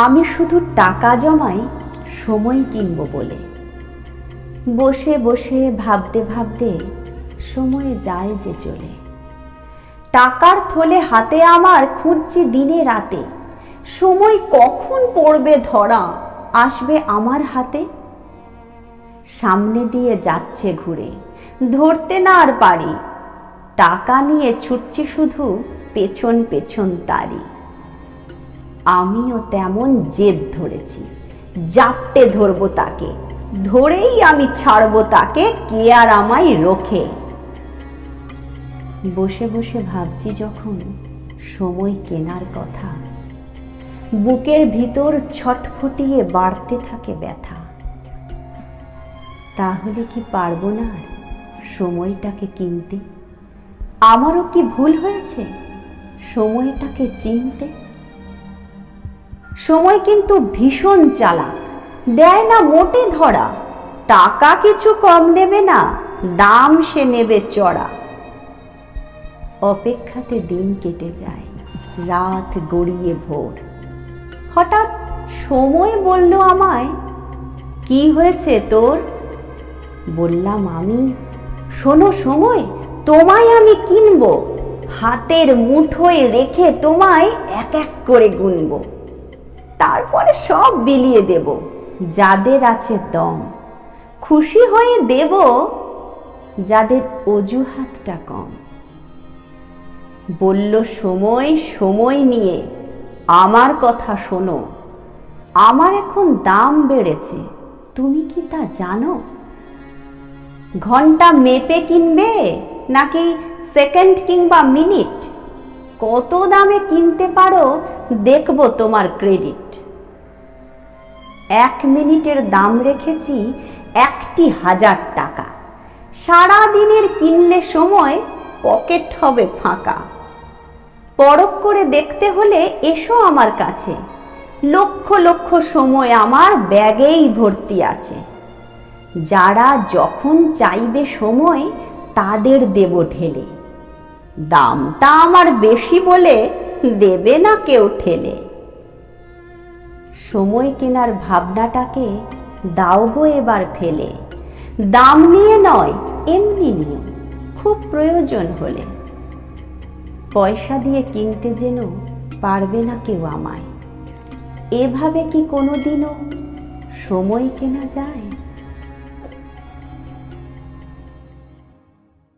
আমি শুধু টাকা জমাই সময় কিনবো বলে। বসে বসে ভাবতে ভাবতে সময় যায় যে চলে। টাকার থলে হাতে আমার খুঁজছি দিনে রাতে, সময় কখন পড়বে ধরা, আসবে আমার হাতে। সামনে দিয়ে যাচ্ছে ঘুরে, ধরতে না আর পারি, টাকা নিয়ে ছুটছি শুধু পেছন পেছন তারি। আমিও তেমন জেদ ধরেছি, জাপটে ধরবো তাকে, ধরেই আমি ছাড়বো তাকে, কে আর আমায় রোখে। বসে বসে ভাবছি যখন সময় কেনার কথা, বুকের ভিতর ছটফটিয়ে বাড়তে থাকে ব্যথা। তাহলে কি পারবো না আর সময়টাকে কিনতে? আমারও কি ভুল হয়েছে সময়টাকে চিনতে? সময় কিন্তু ভীষণ চালাক, দেয় না মোটে ধরা, টাকা কিছু কম নেবে না, দাম সে নেবে চড়া। অপেক্ষাতে দিন কেটে যায়, রাত গড়িয়ে ভোর। হঠাৎ সময় বলল আমায়, কি হয়েছে তোর? বললাম আমি, শোনো সময়, তোমায় আমি কিনবো, হাতের মুঠোয় রেখে তোমায় এক এক করে গুনবো। তারপরে সব বিলিয়ে দেব, যাদের আছে দম, খুশি হয়ে দেব যাদের অজুহাতটা কম। বলল সময় সময় নিয়ে আমার কথা শোনো, আমার এখন দাম বেড়েছে, তুমি কি তা জানো? ঘন্টা মেপে কিনবে নাকি সেকেন্ড কিংবা মিনিট? কত দামে কিনতে পারো দেখবো তোমার ক্রেডিট। 1 মিনিটের দাম রেখেছি 1,000 টাকা, সারা দিনের কিনলে সময় পকেট হবে ফাঁকা। পরখ করে দেখতে হলে এসো আমার কাছে, লক্ষ লক্ষ সময় আমার ব্যাগেই ভর্তি আছে। যারা যখন চাইবে সময় তাদের দেব ঢেলে, দামটা আমার বেশি বলে দেবে না কেউ ঠেলে। সময় কেনার ভাবনাটাকে দাও গো এবার ফেলে, দাম নিয়ে নয় এমনি নিও, খুব প্রয়োজন হলে। পয়সা দিয়ে কিনতে যেন পারবে না কেউ আমায়, এভাবে কি কোনোদিনও সময় কেনা যায়?